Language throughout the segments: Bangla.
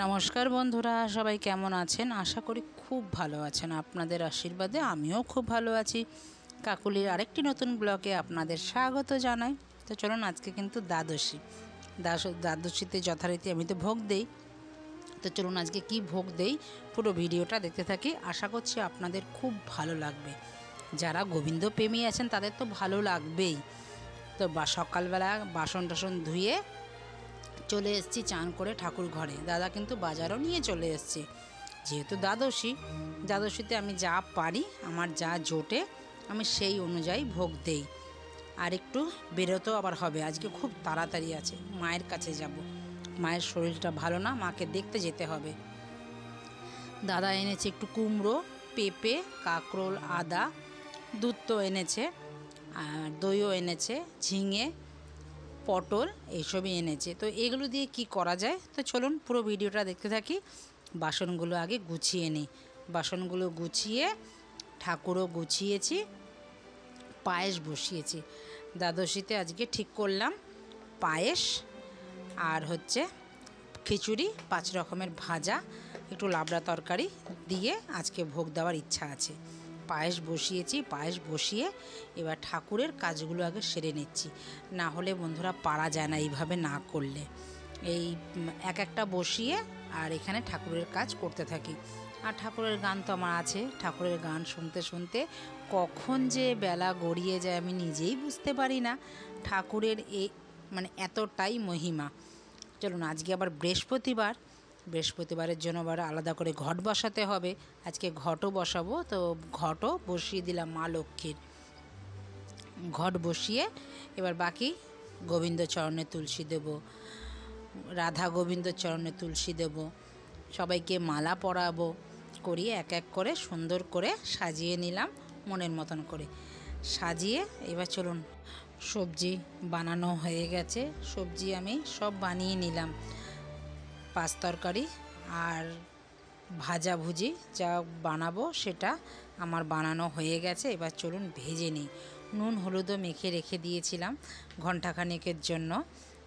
নমস্কার বন্ধুরা, সবাই কেমন আছেন? আশা করি খুব ভালো আছেন। আপনাদের আশীর্বাদে আমিও খুব ভালো আছি। কাকুলির আরেকটি নতুন ব্লগে আপনাদের স্বাগত জানাই। তো চলুন, আজকে কিন্তু দ্বাদশীতে যথারীতি আমি তো ভোগ দেই। তো চলুন আজকে কি ভোগ দেই পুরো ভিডিওটা দেখতে থাকি। আশা করছি আপনাদের খুব ভালো লাগবে। যারা গোবিন্দ প্রেমী আছেন তাদের তো ভালো লাগবেই। তো সকালবেলা বাসন টাসন ধুয়ে চলে এসেছি চান করে ঠাকুর ঘরে। দাদা কিন্তু বাজারও নিয়ে চলে এসেছে। যেহেতু দ্বাদশীতে আমি যা পারি, আমার যা জোটে, আমি সেই অনুযায়ী ভোগ দেই। আর একটু বেরোতেও আবার হবে, আজকে খুব তাড়াতাড়ি আছে, মায়ের কাছে যাব। মায়ের শরীরটা ভালো না, মাকে দেখতে যেতে হবে। দাদা এনেছে একটু কুমড়ো, পেঁপে, কাঁকরোল, আদা, দুধ তো এনেছে, আর দইও এনেছে, ঝিঙে, পটল এইসবই এনেছে। তো এগুলো দিয়ে কি করা যায়, তো চলুন পুরো ভিডিওটা দেখতে থাকি। বাসনগুলো আগে গুছিয়ে নিই। বাসনগুলো গুছিয়ে ঠাকুরও গুছিয়েছি, পায়েস বসিয়েছি। দ্বাদশীতে আজকে ঠিক করলাম পায়েস আর খিচুড়ি, 5 রকমের ভাজা, একটু লাবড়া তরকারি দিয়ে আজকে ভোগ দেওয়ার ইচ্ছা আছে। পায়েস বসিয়েছি, পায়েস বসিয়ে এবার ঠাকুরের কাজগুলো আগে সেরে নিচ্ছি। না হলে বন্ধুরা পারা যায় না এইভাবে না করলে। এই একটা বসিয়ে আর এখানে ঠাকুরের কাজ করতে থাকি। আর ঠাকুরের গান তো আমার আছে, ঠাকুরের গান শুনতে শুনতে কখন যে বেলা গড়িয়ে যায় আমি নিজেই বুঝতে পারি না। ঠাকুরের এতটাই মহিমা। চলুন, আজকে আবার বৃহস্পতিবারের জন্য আবার আলাদা করে ঘট বসাতে হবে। আজকে ঘটও বসাবো, তো ঘটও বসিয়ে দিলাম মা লক্ষ্মীর। ঘট বসিয়ে এবার বাকি গোবিন্দ চরণে তুলসী দেব, রাধা গোবিন্দ চরণে তুলসী দেব, সবাইকে মালা পরাবো, করিয়ে এক এক করে সুন্দর করে সাজিয়ে নিলাম মনের মতন করে সাজিয়ে। এবার চলুন, সবজি বানানো হয়ে গেছে। সবজি আমি সব বানিয়ে নিলাম, 5 তরকারি আর ভাজাভুজি যা বানাবো সেটা আমার বানানো হয়ে গেছে। এবার চলুন ভেজে নিই। নুন হলুদও মেখে রেখে দিয়েছিলাম ঘণ্টাখানেকের জন্য।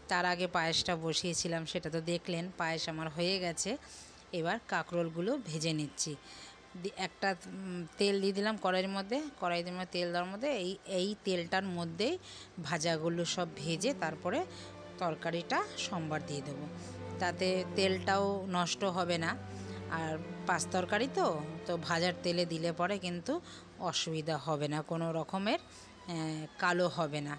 তার আগে পায়েসটা বসিয়েছিলাম, সেটা তো দেখলেন। পায়েস আমার হয়ে গেছে। এবার কাঁকরোলগুলো ভেজে নিচ্ছি। একটা তেল দিয়ে দিলাম কড়াইয়ের মধ্যে, তেল দেওয়ার মধ্যে এই তেলটার মধ্যেই ভাজাগুলো সব ভেজে তারপরে তরকারিটা সম্বার দিয়ে দেবো। তাতে তেলটাও নষ্ট হবে না। আর 5 তরকারি তো ভাজার তেলে দিলে পরে কিন্তু অসুবিধা হবে না, কোনো রকমের কালো হবে না।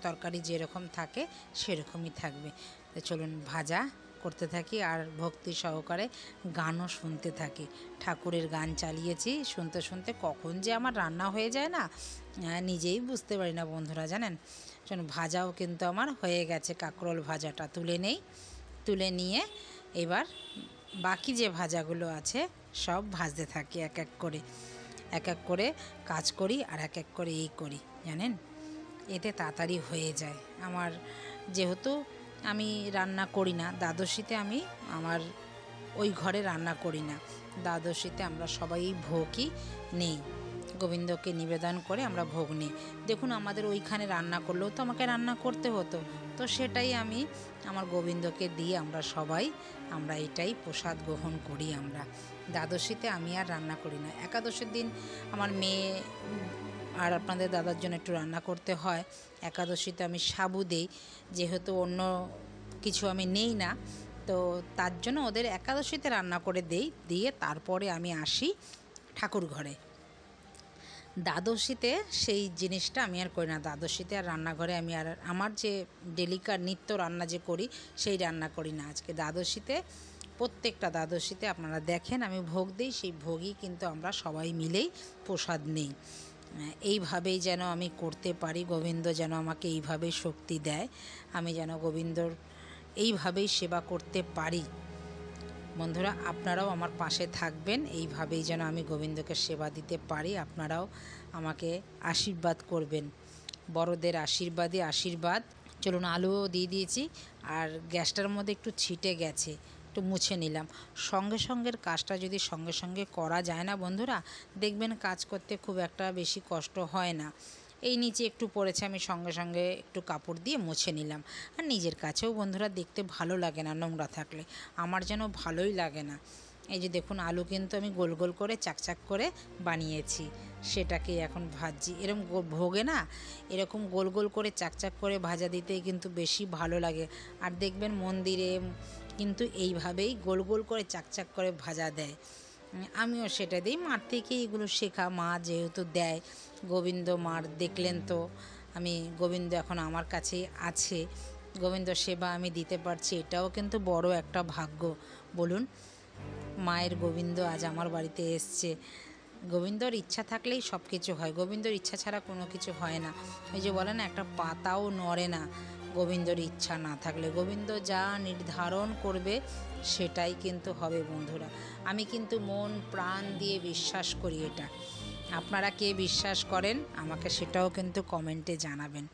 তরকারি যেরকম থাকে সেরকমই থাকবে। তো চলুন ভাজা করতে থাকি আর ভক্তি সহকারে গানও শুনতে থাকি। ঠাকুরের গান চালিয়েছি, শুনতে শুনতে কখন যে আমার রান্না হয়ে যায় না, নিজেই বুঝতে পারি না বন্ধুরা, জানেন। চলুন, ভাজাও কিন্তু আমার হয়ে গেছে। কাঁকরোল ভাজাটা তুলে নিয়ে এবার বাকি যে ভাজাগুলো আছে সব ভাজতে থাকি। এক এক করে কাজ করি আর এক এক করে এই করি, জানেন। এতে তাড়াতাড়ি হয়ে যায় আমার। যেহেতু আমি রান্না করি না দ্বাদশীতে, আমি আমার ওই ঘরে রান্না করি না। দ্বাদশীতে আমরা সবাই ভোগই নেই, গোবিন্দকে নিবেদন করে আমরা ভোগ নিই। দেখুন, আমাদের ওইখানে রান্না করলেও তো আমাকে রান্না করতে হতো, তো সেটাই আমি আমার গোবিন্দকে দিয়ে আমরা এটাই প্রসাদ গ্রহণ করি। আমরা দ্বাদশীতে আমি আর রান্না করি না। একাদশীর দিন আমার মেয়ে আর আপনাদের দাদার জন্য একটু রান্না করতে হয়। একাদশীতে আমি সাবু দেই, যেহেতু অন্য কিছু আমি নেই না, তো তার জন্য ওদের একাদশীতে রান্না করে দিয়ে তারপরে আমি আসি ঠাকুর ঘরে। দ্বাদশীতে সেই জিনিসটা আমি আর করি না। দ্বাদশীতে আর রান্নাঘরে আমি আর আমার যে ডেলিকার নিত্য রান্না যে করি সেই রান্না করি না। আজকে প্রত্যেকটা দ্বাদশীতে আপনারা দেখেন আমি ভোগ দিই, সেই ভোগই কিন্তু আমরা সবাই মিলেই প্রসাদ নেই। এইভাবেই যেন আমি করতে পারি, গোবিন্দ যেন আমাকে এইভাবেই শক্তি দেয়, আমি যেন গোবিন্দর এইভাবেই সেবা করতে পারি। বন্ধুরা, আপনারাও আমার পাশে থাকবেন, এইভাবেই যেন আমি গোবিন্দকে সেবা দিতে পারি। আপনারাও আমাকে আশীর্বাদ করবেন, বড়দের আশীর্বাদ। চলুন, আলুও দিয়ে দিয়েছি আর গ্যাসটার মধ্যে একটু ছিটে গেছে, একটু মুছে নিলাম। সঙ্গের কাজটা যদি সঙ্গে করা যায় না বন্ধুরা, দেখবেন কাজ করতে খুব একটা বেশি কষ্ট হয় না। এই নিচে একটু পড়েছে, আমি সঙ্গে সঙ্গে একটু কাপড় দিয়ে মুছে নিলাম। আর নিজের কাছেও বন্ধুরা দেখতে ভালো লাগে না নোংরা থাকলে, আমার যেন ভালোই লাগে না। এই যে দেখুন আলু কিন্তু আমি গোল গোল করে চাকচাক করে বানিয়েছি, সেটাকে এখন ভাজছি। এরকম ভোগে না এরকম গোল গোল করে চাকচাক করে ভাজা দিতেই কিন্তু বেশি ভালো লাগে। আর দেখবেন মন্দিরে কিন্তু এইভাবেই গোল গোল করে চাকচাক করে ভাজা দেয়, আমিও সেটা দিই। মার থেকেই এগুলো শেখা, মা যেহেতু দেয়, গোবিন্দ মার দেখলেন তো, আমি গোবিন্দ এখন আমার কাছেই আছে, গোবিন্দ সেবা আমি দিতে পারছি, এটাও কিন্তু বড় একটা ভাগ্য বলুন। মায়ের গোবিন্দ আজ আমার বাড়িতে এসছে। গোবিন্দর ইচ্ছা থাকলেই সব কিছু হয়, গোবিন্দর ইচ্ছা ছাড়া কোনো কিছু হয় না। ওই যে বলে না, একটা পাতাও নড়ে না গোবিন্দর ইচ্ছা না থাকলে। গোবিন্দ যা নির্ধারণ করবে সেটাই কিন্তু হবে বন্ধুরা। আমি কিন্তু মন প্রাণ দিয়ে বিশ্বাস করি এটা। আপনারা কে বিশ্বাস করেন আমাকে সেটাও কিন্তু কমেন্টে জানাবেন।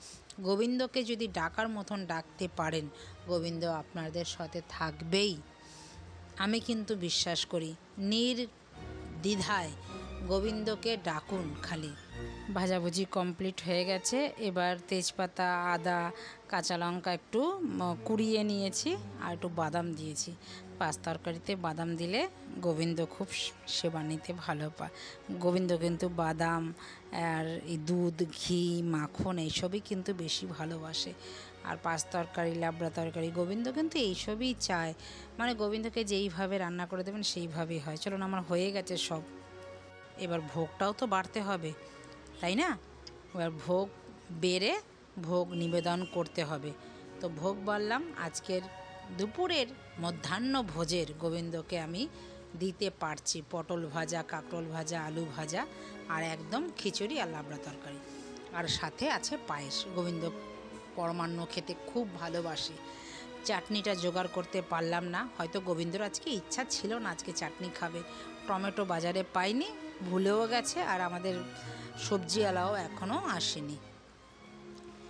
গোবিন্দকে যদি ডাকার মতন ডাকতে পারেন, গোবিন্দ আপনাদের সাথে থাকবেই। আমি কিন্তু বিশ্বাস করি, নির্দ্বিধায় গোবিন্দকে ডাকুন খালি। ভাজাভুজি কমপ্লিট হয়ে গেছে, এবার তেজপাতা, আদা, কাঁচা লঙ্কা একটু কুড়িয়ে নিয়েছি আর একটু বাদাম দিয়েছি। পাঁচ তরকারিতে বাদাম দিলে গোবিন্দ খুব সেবা নিতে ভালো পায়। গোবিন্দ কিন্তু বাদাম আর এই দুধ, ঘি, মাখন এইসবই কিন্তু বেশি ভালোবাসে। আর পাঁচ তরকারি, লাবড়া তরকারি গোবিন্দ কিন্তু এইসবই চায়, মানে গোবিন্দকে যেইভাবে রান্না করে দেবেন সেইভাবেই হয়। চলুন আমার হয়ে গেছে সব, এবার ভোগটাও তো বাড়তে হবে, তাই না? এবার ভোগ বেড়ে ভোগ নিবেদন করতে হবে। তো ভোগ বাড়লাম, আজকের দুপুরের মধ্যাহ্ন ভোজের গোবিন্দকে আমি দিতে পারছি পটল ভাজা, কাঁকরোল ভাজা, আলু ভাজা আর একদম খিচুড়ি আর লাবড়া তরকারি, আর সাথে আছে পায়েস। গোবিন্দ পরমান্ন খেতে খুব ভালোবাসে। চাটনিটা জোগাড় করতে পারলাম না, হয়তো গোবিন্দর আজকে ইচ্ছা ছিল না আজকে চাটনি খাবে। টমেটো বাজারে পাইনি, ভুলেও গেছে, আর আমাদের সবজিওয়ালাও এখনও আসেনি।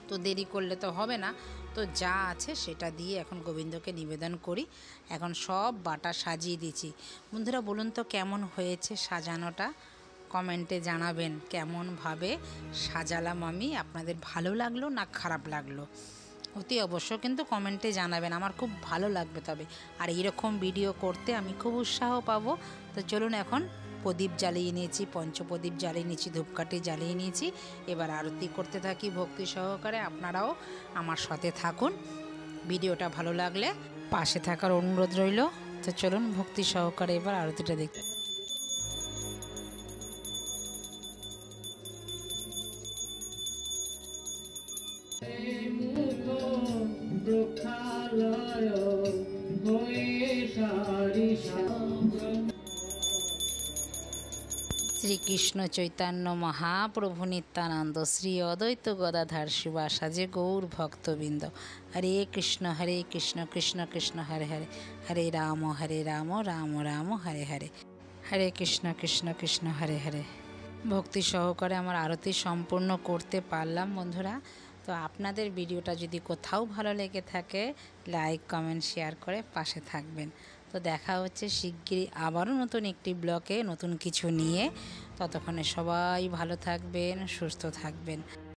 তো দেরি করলে তো হবে না, তো যা আছে সেটা দিয়ে এখন গোবিন্দকে নিবেদন করি। এখন সব বাটা সাজিয়ে দিয়েছি। বন্ধুরা বলুন তো কেমন হয়েছে সাজানোটা, কমেন্টে জানাবেন কেমনভাবে সাজালাম আমি, আপনাদের ভালো লাগলো না খারাপ লাগলো অতি অবশ্য কিন্তু কমেন্টে জানাবেন, আমার খুব ভালো লাগবে তবে। আর এইরকম ভিডিও করতে আমি খুব উৎসাহ পাবো। তো চলুন এখন প্রদীপ জ্বালিয়ে নিয়েছি, পঞ্চপ্রদীপ জ্বালিয়ে নিয়েছি, ধূপকাঠি জ্বালিয়ে নিয়েছি। এবার আরতি করতে থাকি ভক্তি সহকারে। আপনারাও আমার সাথে থাকুন, ভিডিওটা ভালো লাগলে পাশে থাকার অনুরোধ রইল। তো চলুন ভক্তি সহকারে এবার আরতিটা দেখতে। শ্রীকৃষ্ণ চৈতন্য মহাপ্রভু নিত্যানন্দ, শ্রী অদ্বৈত গদাধর শিবাসাজে গৌর ভক্তবৃন্দ। হরে কৃষ্ণ কৃষ্ণ কৃষ্ণ হরে হরে, হরে রাম রাম রাম হরে হরে, হরে কৃষ্ণ কৃষ্ণ হরে হরে। ভক্তি সহকারে আমার আরতি সম্পূর্ণ করতে পারলাম বন্ধুরা। তো আপনাদের ভিডিওটা যদি কোথাও ভালো লেগে থাকে, লাইক, কমেন্ট, শেয়ার করে পাশে থাকবেন। তো দেখা হচ্ছে শিগগিরই আবারও নতুন একটি ব্লগে নতুন কিছু নিয়ে। ততক্ষণে সবাই ভালো থাকবেন, সুস্থ থাকবেন।